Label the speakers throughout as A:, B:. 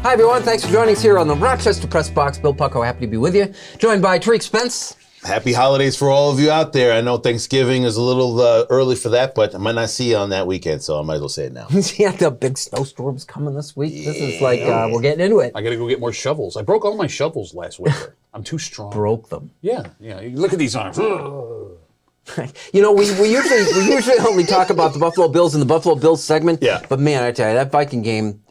A: Hi, everyone. Thanks for joining us here on the Rochester Press Box. Bill Pucko, happy to be with you. Joined by Tariq, Spence.
B: Happy holidays for all of you out there. I know Thanksgiving is a little early for that, but I might not see you on that weekend, so I might as well say it now.
A: Yeah, the big snowstorms coming this week. Yeah. This is like, we're getting into it.
C: I got to go get more shovels. I broke all my shovels last winter. I'm too strong.
A: Broke them.
C: Yeah. Look at these arms.
A: You know, we usually only talk about the Buffalo Bills in the Buffalo Bills segment.
B: Yeah.
A: But man, I tell you, that Viking game,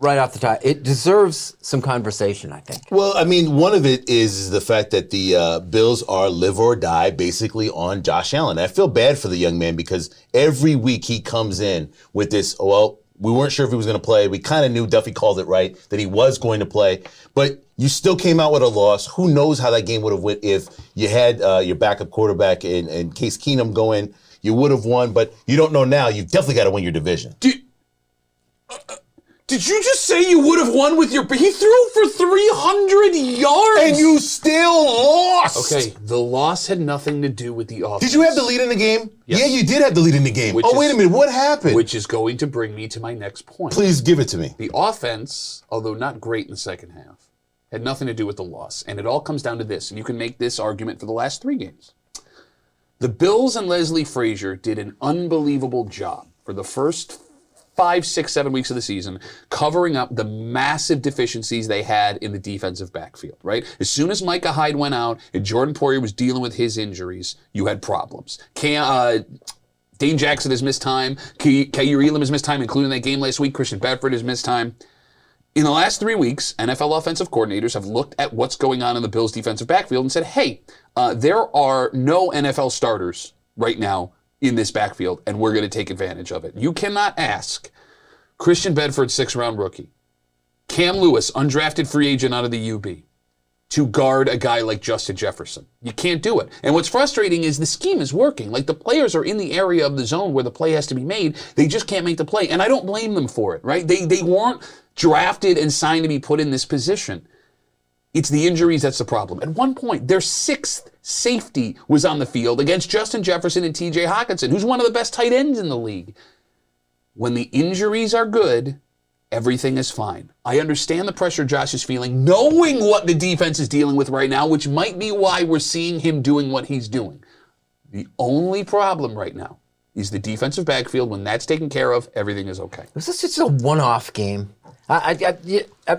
A: right off the top, it deserves some conversation, I think.
B: Well, I mean, one of it is the fact that the Bills are live or die basically on Josh Allen. I feel bad for the young man because every week he comes in with this, well, we weren't sure if he was going to play. We kind of knew Duffy called it right, that he was going to play. But you still came out with a loss. Who knows how that game would have went if you had your backup quarterback in Case Keenum go in. You would have won, but you don't know now. You've definitely got to win your division.
C: Did you just say you would have won with your... He threw for 300 yards!
B: And you still lost!
C: Okay, the loss had nothing to do with the offense.
B: Did you have the lead in the game?
C: Yes.
B: Yeah, you did have the lead in the game. Wait a minute. What happened?
C: Which is going to bring me to my next point.
B: Please give it to me.
C: The offense, although not great in the second half, had nothing to do with the loss. And it all comes down to this. And you can make this argument for the last 3 games. The Bills and Leslie Frazier did an unbelievable job for the first 5, 6, 7 weeks of the season, covering up the massive deficiencies they had in the defensive backfield, right? As soon as Micah Hyde went out and Jordan Poyer was dealing with his injuries, you had problems. Dane Jackson has missed time. Kaiir Elam has missed time, including that game last week. Christian Bedford has missed time. In the last 3 weeks, NFL offensive coordinators have looked at what's going on in the Bills' defensive backfield and said, hey, there are no NFL starters right now in this backfield, and we're going to take advantage of it. You cannot ask Christian Bedford, 6th-round rookie, Cam Lewis, undrafted free agent out of the UB, to guard a guy like Justin Jefferson. You can't do it. And what's frustrating is the scheme is working. Like, the players are in the area of the zone where the play has to be made. They just can't make the play, and I don't blame them for it, right? They weren't drafted and signed to be put in this position. It's the injuries that's the problem. At one point, their 6th safety was on the field against Justin Jefferson and TJ Hawkinson, who's one of the best tight ends in the league. When the injuries are good, everything is fine. I understand the pressure Josh is feeling, knowing what the defense is dealing with right now, which might be why we're seeing him doing what he's doing. The only problem right now is the defensive backfield. When that's taken care of, everything is okay.
A: Was this just a one-off game?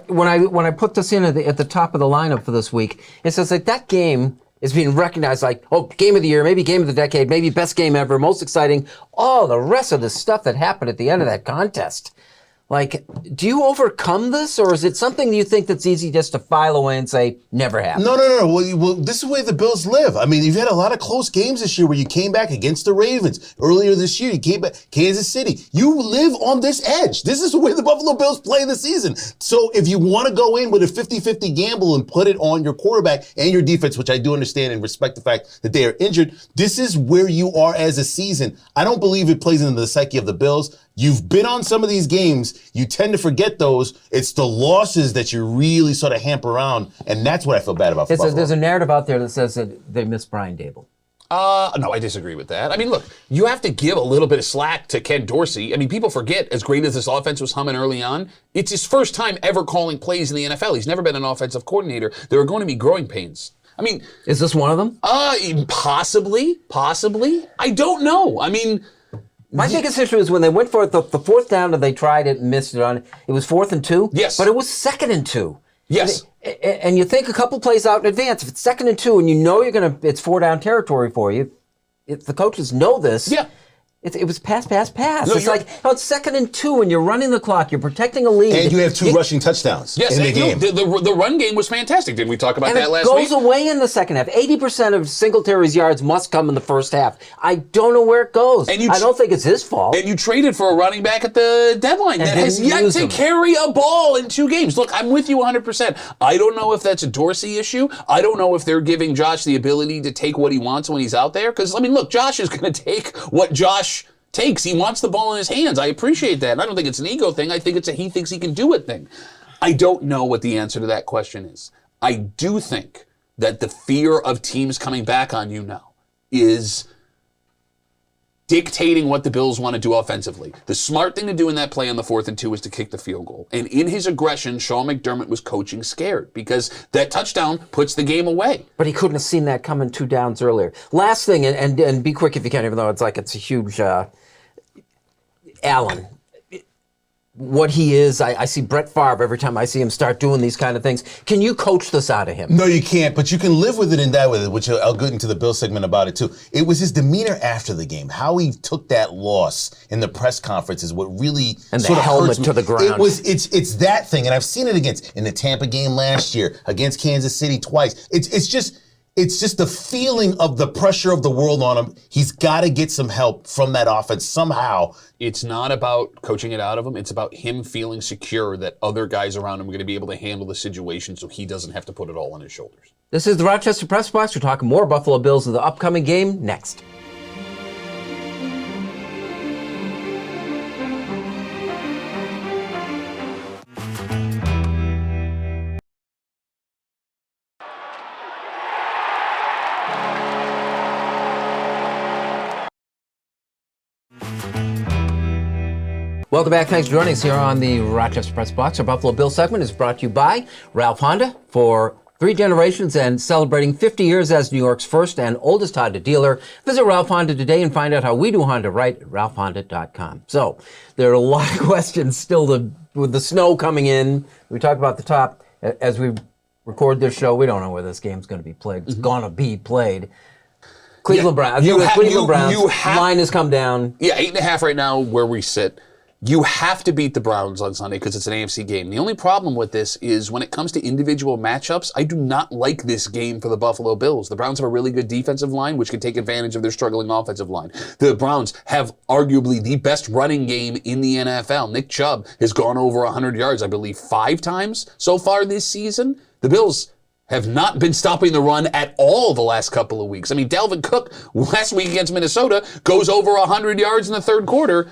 A: When I put this in at the top of the lineup for this week, it says like that game is being recognized like, oh, game of the year, maybe game of the decade, maybe best game ever, most exciting. All the rest of the stuff that happened at the end of that contest. Like, do you overcome this, or is it something you think that's easy just to file away and say, never happened?
B: No. Well, this is the way the Bills live. I mean, you've had a lot of close games this year where you came back against the Ravens. Earlier this year, you came back, Kansas City. You live on this edge. This is the way the Buffalo Bills play the season. So if you want to go in with a 50-50 gamble and put it on your quarterback and your defense, which I do understand and respect the fact that they are injured, this is where you are as a season. I don't believe it plays into the psyche of the Bills. You've been on some of these games. You tend to forget those. It's the losses that you really sort of hamper around, and that's what I feel bad about for Buffalo.
A: There's a narrative out there that says that they miss Brian Dable.
C: No, I disagree with that. I mean, look, you have to give a little bit of slack to Ken Dorsey. I mean, people forget, as great as this offense was humming early on, it's his first time ever calling plays in the NFL. He's never been an offensive coordinator. There are going to be growing pains. I mean...
A: Is this one of them?
C: Possibly. I don't know. I mean...
A: My biggest issue is when they went for it, the 4th down and they tried it and missed it on. It was 4th and 2.
C: Yes.
A: But it was 2nd and 2.
C: Yes.
A: And you think a couple plays out in advance. If it's 2nd and 2 and you know it's 4-down territory for you, if the coaches know this.
C: Yeah.
A: It was pass.
C: No,
A: it's like, it's 2nd and 2 and you're running the clock. You're protecting a lead.
B: And you have 2 rushing touchdowns in the game.
C: The run game was fantastic. Didn't we talk about that last week?
A: And it goes away in the second half. 80% of Singletary's yards must come in the first half. I don't know where it goes. I don't think it's his fault.
C: And you traded for a running back at the deadline that has yet to carry a ball in 2 games. Look, I'm with you 100%. I don't know if that's a Dorsey issue. I don't know if they're giving Josh the ability to take what he wants when he's out there. Because, I mean, look, Josh is going to take what Josh takes. He wants the ball in his hands. I appreciate that. And I don't think it's an ego thing. I think it's a he thinks he can do it thing. I don't know what the answer to that question is. I do think that the fear of teams coming back on you now is dictating what the Bills want to do offensively. The smart thing to do in that play on the 4th and 2 is to kick the field goal. And in his aggression, Sean McDermott was coaching scared because that touchdown puts the game away.
A: But he couldn't have seen that coming 2 downs earlier. Last thing, and be quick if you can, even though it's a huge Allen. What he is, I see Brett Favre every time I see him start doing these kind of things. Can you coach this out of him?
B: No, you can't, but you can live with it and die with it, which I'll get into the Bill segment about it too. It was his demeanor after the game, how he took that loss in the press conference is what really
A: and
B: sort
A: the
B: of
A: helmet
B: hurts me.
A: to the ground.
B: It's that thing, and I've seen it in the Tampa game last year, against Kansas City twice. It's just the feeling of the pressure of the world on him. He's got to get some help from that offense somehow.
C: It's not about coaching it out of him. It's about him feeling secure that other guys around him are going to be able to handle the situation so he doesn't have to put it all on his shoulders.
A: This is the Rochester Press Box. We're talking more Buffalo Bills in the upcoming game next. Welcome back. Thanks for joining us here on the Rochester Press Box. Our Buffalo Bill segment is brought to you by Ralph Honda. For 3 generations and celebrating 50 years as New York's first and oldest Honda dealer, visit Ralph Honda today and find out how we do Honda right at ralphhonda.com. So there are a lot of questions still with the snow coming in. We talked about the top. As we record this show, we don't know where this game's going to be played. It's going to be played. Cleveland Browns. Cleveland Browns. Line has come down.
C: Yeah, 8.5 right now where we sit. You have to beat the Browns on Sunday because it's an AFC game. The only problem with this is when it comes to individual matchups, I do not like this game for the Buffalo Bills. The Browns have a really good defensive line, which can take advantage of their struggling offensive line. The Browns have arguably the best running game in the NFL. Nick Chubb has gone over 100 yards, I believe, 5 times so far this season. The Bills have not been stopping the run at all the last couple of weeks. I mean, Dalvin Cook last week against Minnesota goes over 100 yards in the third quarter.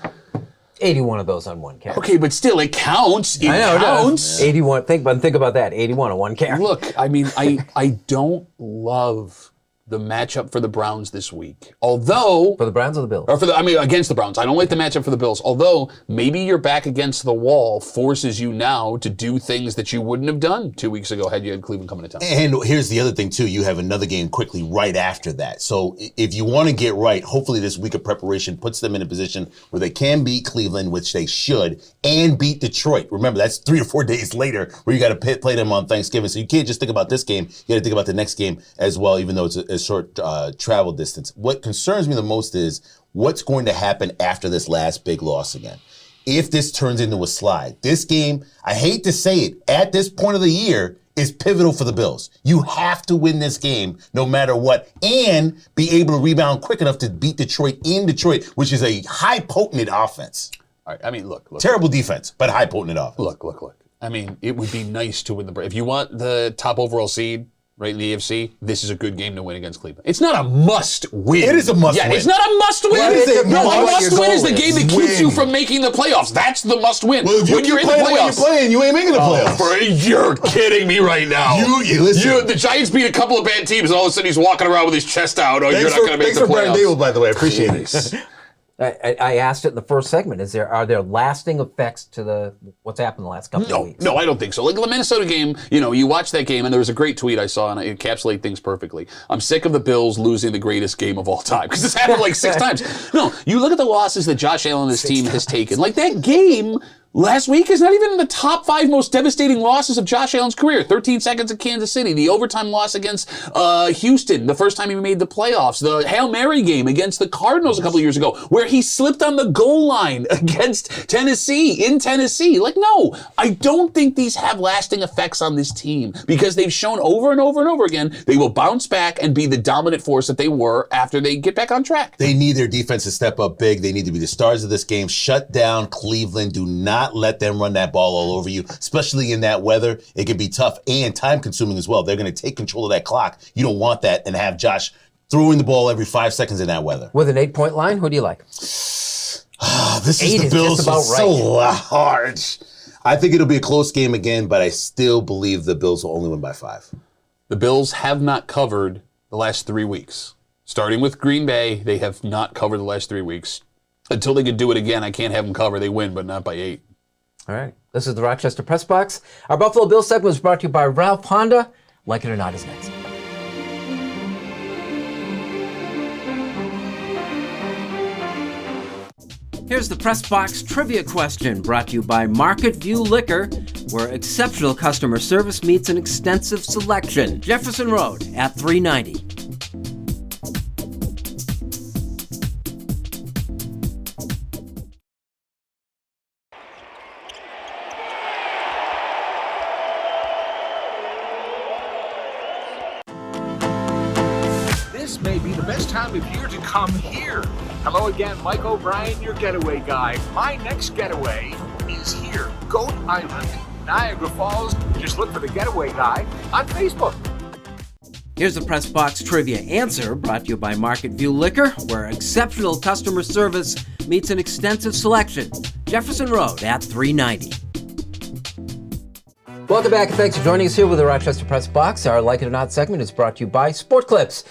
A: 81 of those on 1 carry.
C: Okay, but still, it counts. It counts.
A: 81. Think about that. 81 on 1 carry.
C: Look, I mean, I don't love the matchup for the Browns this week. Although
A: For the Browns or the Bills?
C: Or against the Browns. I don't like the matchup for the Bills. Although maybe your back against the wall forces you now to do things that you wouldn't have done 2 weeks ago had you had Cleveland coming to town.
B: And here's the other thing too, you have another game quickly right after that. So if you want to get right, hopefully this week of preparation puts them in a position where they can beat Cleveland, which they should, and beat Detroit. Remember, that's 3 or 4 days later where you got to play them on Thanksgiving. So you can't just think about this game. You got to think about the next game as well, even though it's a short travel distance. What concerns me the most is what's going to happen after this last big loss again. If this turns into a slide, this game, I hate to say it, at this point of the year, is pivotal for the Bills. You have to win this game no matter what and be able to rebound quick enough to beat Detroit in Detroit, which is a high potent offense.
C: All right, I mean, look.
B: Terrible defense, but high potent offense.
C: Look. I mean, it would be nice to win the. If you want the top overall seed, right, in the AFC, this is a good game to win against Cleveland. It's not a must-win.
B: It is a must-win.
C: Yeah, it's not a must-win.
B: Well, it is a
C: must-win is the
A: goal
C: game that keeps you from making the playoffs. That's the must-win.
B: Well, if you
C: when
B: keep
C: you're in the
B: playing the way you're
C: playoffs.
B: playing, you ain't making the playoffs.
C: You're kidding me right now.
B: You listen.
C: The Giants beat a couple of bad teams, and all of a sudden he's walking around with his chest out. Oh, you're not going to make the playoffs.
B: Thanks for Brian Dable, by the way. I appreciate it.
A: I asked it in the first segment. Are there lasting effects to what's happened the last couple of weeks?
C: No, I don't think so. Like the Minnesota game, you watch that game, and there was a great tweet I saw, and it encapsulated things perfectly. I'm sick of the Bills losing the greatest game of all time, because it's happened like 6 times. No, you look at the losses that Josh Allen and his team has taken. Like that game last week is not even in the top 5 most devastating losses of Josh Allen's career. 13 seconds at Kansas City, the overtime loss against Houston, the first time he made the playoffs, the Hail Mary game against the Cardinals a couple of years ago, where he slipped on the goal line against Tennessee, in Tennessee. Like, no, I don't think these have lasting effects on this team, because they've shown over and over and over again they will bounce back and be the dominant force that they were after they get back on track.
B: They need their defense to step up big. They need to be the stars of this game. Shut down Cleveland. Do not let them run that ball all over you, especially in that weather. It can be tough and time-consuming as well. They're going to take control of that clock. You don't want that and have Josh throwing the ball every 5 seconds in that weather.
A: With an 8-point line, who do you like?
B: This is
A: 8
B: the
A: is
B: Bills.
A: just about
B: So hard. I think it'll be a close game again, but I still believe the Bills will only win by 5.
C: The Bills have not covered the last 3 weeks. Starting with Green Bay, they have not covered the last 3 weeks. Until they can do it again, I can't have them cover. They win, but not by 8.
A: All right. This is the Rochester Press Box. Our Buffalo Bills segment was brought to you by Ralph Honda. Like It or Not is next. Here's the Press Box trivia question brought to you by Market View Liquor, where exceptional customer service meets an extensive selection. Jefferson Road at 390.
D: This may be the best time of year to come here. Hello again, Mike O'Brien, your getaway guy. My next getaway is here, Goat Island, Niagara Falls. Just look for the getaway guy on Facebook.
A: Here's the Press Box trivia answer brought to you by Market View Liquor, where exceptional customer service meets an extensive selection. Jefferson Road at 390. Welcome back, and thanks for joining us here with the Rochester Press Box. Our Like It or Not segment is brought to you by Sport Clips,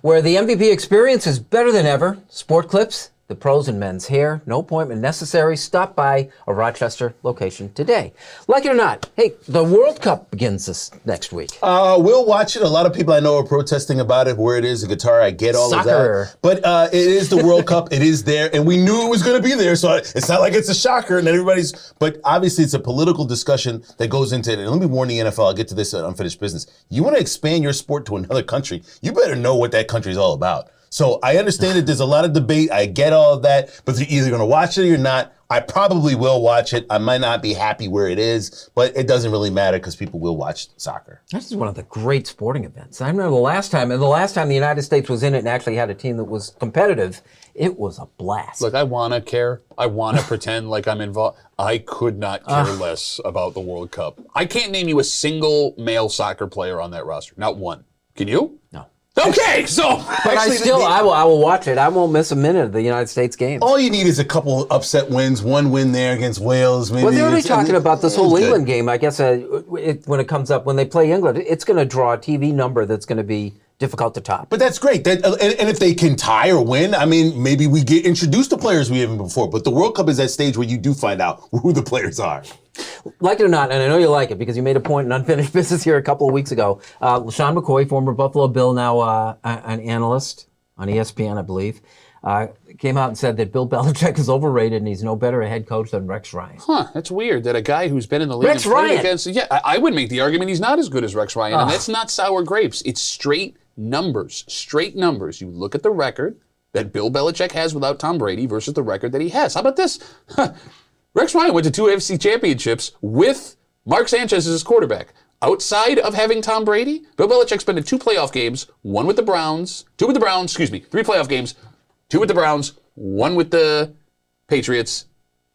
A: where the MVP experience is better than ever. Sport Clips, the pros in men's hair, no appointment necessary. Stop by a Rochester location today. Like it or not, hey, the World Cup begins this next week.
B: We'll watch it. A lot of people I know are protesting about it, where it is, the guitar, I get all
A: Soccer.
B: of that. But it is the World Cup. It is there, and we knew it was going to be there, so it's not like it's a shocker and everybody's... But obviously, it's a political discussion that goes into it. And let me warn the NFL, I'll get to this at Unfinished Business. You want to expand your sport to another country, you better know what that country's all about. So I understand that there's a lot of debate. I get all of that, but you're either going to watch it or you're not. I probably will watch it. I might not be happy where it is, but it doesn't really matter because people will watch soccer.
A: This is one of the great sporting events. I remember the last time the United States was in it and actually had a team that was competitive, it was a blast.
C: Look, I want to care. I want to pretend like I'm involved. I could not care less about the World Cup. I can't name you a single male soccer player on that roster. Not one. Can you?
A: No.
C: Okay, so...
A: But I will watch it. I won't miss a minute of the United States games.
B: All you need is a couple upset wins, one win there against Wales. Maybe.
A: Well, they're already talking about this whole England game. I guess when it comes up, when they play England, it's going to draw a TV number that's going to be difficult to top.
B: But that's great. And if they can tie or win, I mean, maybe we get introduced to players we haven't before. But the World Cup is that stage where you do find out who the players are.
A: Like it or not, and I know you like it because you made a point in Unfinished Business here a couple of weeks ago. LaShawn McCoy, former Buffalo Bill, now an analyst on ESPN, I believe, came out and said that Bill Belichick is overrated and he's no better a head coach than Rex Ryan.
C: Huh, that's weird that a guy who's been in the league
A: Rex Ryan.
C: against... Yeah, I would make the argument he's not as good as Rex Ryan, and that's not sour grapes. It's straight numbers. Straight numbers. You look at the record that Bill Belichick has without Tom Brady versus the record that he has. How about this? Rex Ryan went to 2 AFC championships with Mark Sanchez as his quarterback. Outside of having Tom Brady, Bill Belichick's been in 2 playoff games, 3 playoff games, 2 with the Browns, 1 with the Patriots.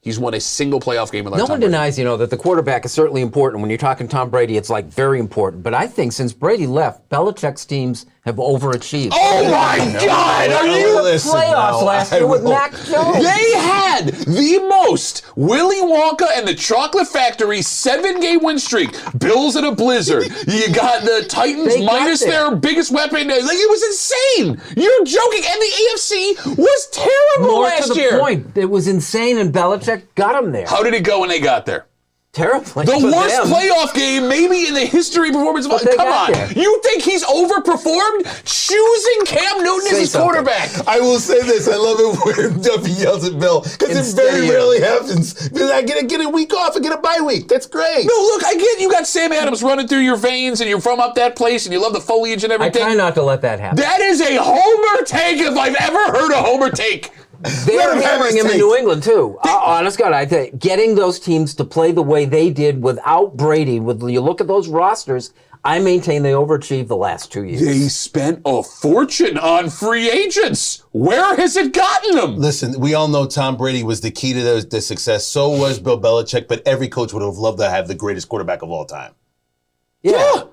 C: He's won a single playoff game without Tom Brady.
A: No one denies, that the quarterback is certainly important. When you're talking Tom Brady, it's like very important. But I think since Brady left, Belichick's teams have overachieved.
C: Oh my God! Are you
A: playoffs last year with Mac Jones?
C: They had the most Willy Wonka and the Chocolate Factory 7-game win streak. Bills in a blizzard. You got the Titans minus their biggest weapon. Like, it was insane. You're joking. And the AFC was terrible last year.
A: More to the point, it was insane, and Belichick got them there.
C: How did it go when they got there?
A: Terribly.
C: The worst playoff game maybe in the history performance of... Come on.
A: There.
C: You think he's overperformed? Choosing Cam Newton as his quarterback.
B: I will say this. I love it when Duffy yells at Bill because it very rarely happens. I get a week off and get a bye week. That's great.
C: No, look, I get you got Sam Adams running through your veins and you're from up that place and you love the foliage and everything.
A: I try not to let that happen.
C: That is a homer take if I've ever heard a homer take.
A: They're hammering him in New England, too. Honest God, I think getting those teams to play the way they did without Brady, you look at those rosters, I maintain they overachieved the last 2 years.
C: They spent a fortune on free agents. Where has it gotten them?
B: Listen, we all know Tom Brady was the key to the success. So was Bill Belichick, but every coach would have loved to have the greatest quarterback of all time.
C: Yeah.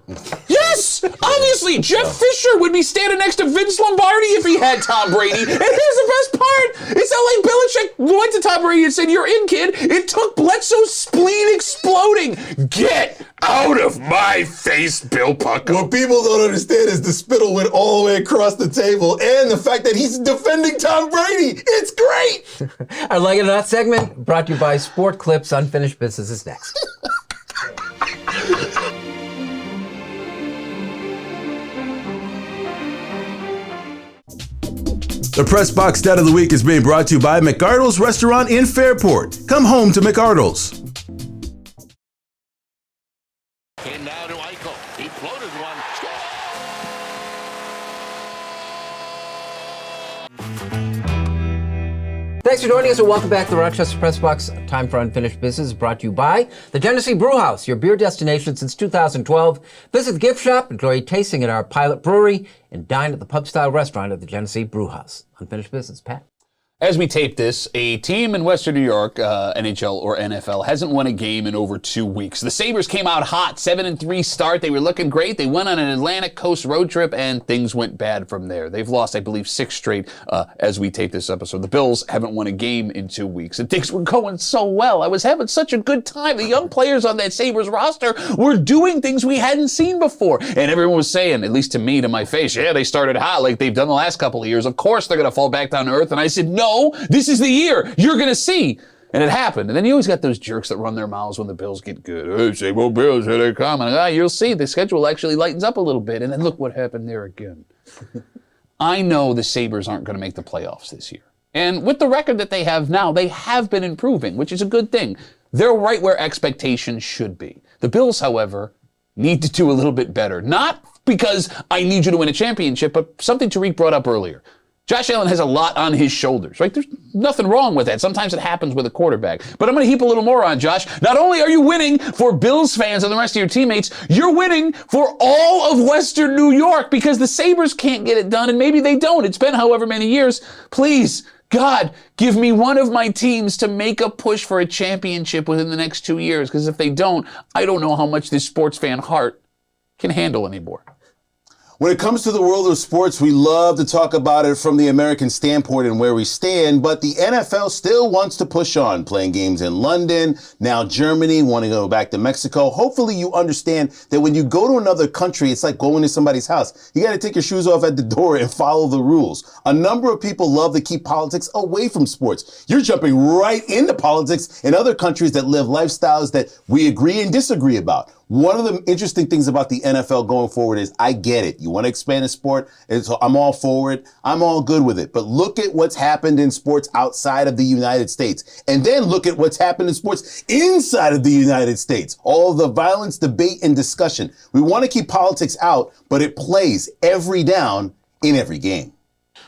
C: Yes! Obviously, Jeff Fisher would be standing next to Vince Lombardi if he had Tom Brady. And here's the best part. It's not like Belichick went to Tom Brady and said, "You're in, kid." It took Bledsoe's spleen exploding. Get Out of my face, Bill Pucko.
B: What people don't understand is the spittle went all the way across the table, and the fact that he's defending Tom Brady. It's great.
A: Our Like It or Not segment, brought to you by Sport Clips. Unfinished Business is next.
B: The Press Box Stat of the Week is being brought to you by McArdle's Restaurant in Fairport. Come home to McArdle's.
E: And now to Eichel. He floated one.
A: Thanks for joining us, and welcome back to the Rochester Press Box. Time for Unfinished Business, brought to you by the Genesee Brewhouse, your beer destination since 2012. Visit the gift shop, enjoy a tasting at our pilot brewery, and dine at the pub-style restaurant at the Genesee Brewhouse. Unfinished Business, Pat.
C: As we tape this, a team in Western New York, NHL or NFL, hasn't won a game in over 2 weeks. The Sabres came out hot, 7-3 start. They were looking great. They went on an Atlantic Coast road trip, and things went bad from there. They've lost, I believe, 6 straight as we tape this episode. The Bills haven't won a game in 2 weeks, and things were going so well. I was having such a good time. The young players on that Sabres roster were doing things we hadn't seen before, and everyone was saying, at least to me, to my face, yeah, they started hot like they've done the last couple of years. Of course they're going to fall back down to earth, and I said, no, this is the year. You're going to see. And it happened. And then you always got those jerks that run their mouths when the Bills get good. Hey, same old Bills, here they come. And you'll see the schedule actually lightens up a little bit. And then look what happened there again. I know the Sabres aren't going to make the playoffs this year. And with the record that they have now, they have been improving, which is a good thing. They're right where expectations should be. The Bills, however, need to do a little bit better. Not because I need you to win a championship, but something Tariq brought up earlier. Josh Allen has a lot on his shoulders, right? There's nothing wrong with that. Sometimes it happens with a quarterback. But I'm going to heap a little more on Josh. Not only are you winning for Bills fans and the rest of your teammates, you're winning for all of Western New York because the Sabres can't get it done, and maybe they don't. It's been however many years. Please, God, give me one of my teams to make a push for a championship within the next 2 years, because if they don't, I don't know how much this sports fan heart can handle anymore.
B: When it comes to the world of sports, we love to talk about it from the American standpoint and where we stand, but the NFL still wants to push on, playing games in London, now Germany, wanting to go back to Mexico. Hopefully you understand that when you go to another country, it's like going to somebody's house. You got to take your shoes off at the door and follow the rules. A number of people love to keep politics away from sports. You're jumping right into politics in other countries that live lifestyles that we agree and disagree about. One of the interesting things about the NFL going forward is I get it. You want to expand the sport, and so I'm all for it. I'm all good with it. But look at what's happened in sports outside of the United States. And then look at what's happened in sports inside of the United States. All the violence, debate, and discussion. We want to keep politics out, but it plays every down in every game.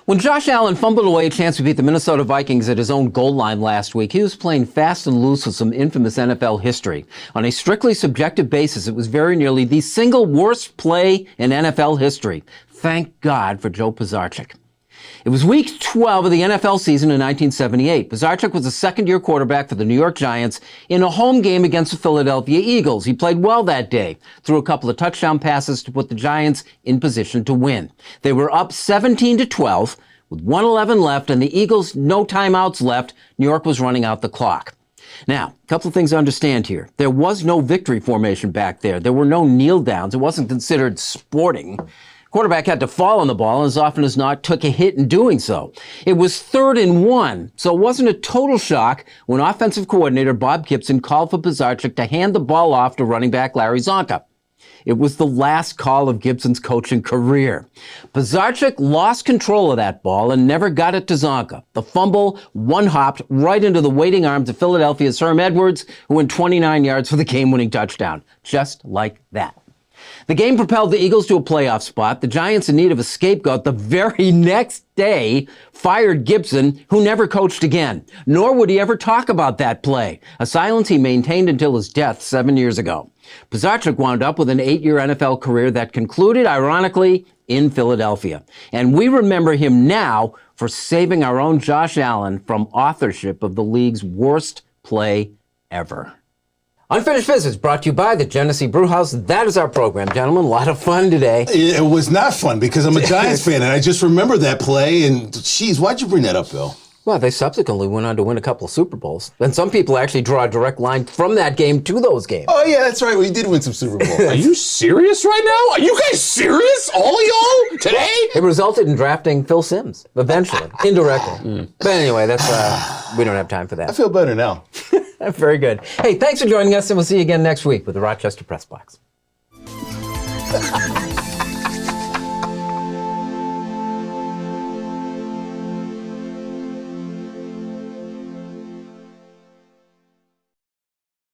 A: When Josh Allen fumbled away a chance to beat the Minnesota Vikings at his own goal line last week, he was playing fast and loose with some infamous NFL history. On a strictly subjective basis, it was very nearly the single worst play in NFL history. Thank God for Joe Pisarcik. It was week 12 of the NFL season in 1978. Pisarcik was a second-year quarterback for the New York Giants in a home game against the Philadelphia Eagles. He played well that day, threw a couple of touchdown passes to put the Giants in position to win. They were up 17-12 with 1:11 left, and the Eagles, no timeouts left. New York was running out the clock. Now, a couple of things to understand here. There was no victory formation back there. There were no kneel downs. It wasn't considered sporting. Quarterback had to fall on the ball, and as often as not, took a hit in doing so. It was 3rd and 1, so it wasn't a total shock when offensive coordinator Bob Gibson called for Pisarcik to hand the ball off to running back Larry Zonka. It was the last call of Gibson's coaching career. Pisarcik lost control of that ball and never got it to Zonka. The fumble one-hopped right into the waiting arms of Philadelphia's Herm Edwards, who went 29 yards for the game-winning touchdown. Just like that. The game propelled the Eagles to a playoff spot. The Giants, in need of a scapegoat, the very next day fired Gibson, who never coached again. Nor would he ever talk about that play, a silence he maintained until his death 7 years ago. Pisarcik wound up with an 8-year NFL career that concluded, ironically, in Philadelphia. And we remember him now for saving our own Josh Allen from authorship of the league's worst play ever. Unfinished Business brought to you by the Genesee Brewhouse. That is our program, gentlemen. A lot of fun today.
B: It was not fun because I'm a Giants fan, and I just remember that play, and geez, why'd you bring that up, Bill?
A: Well, they subsequently went on to win a couple of Super Bowls. And some people actually draw a direct line from that game to those games.
B: Oh, yeah, that's right. We did win some Super Bowls.
C: Are you serious right now? Are you guys serious? All of y'all? Today?
A: It resulted in drafting Phil Simms, eventually, indirectly. But anyway, that's we don't have time for
B: I
A: that.
B: feel better now.
A: Very good. Hey, thanks for joining us, and we'll see you again next week with the Rochester Press Box.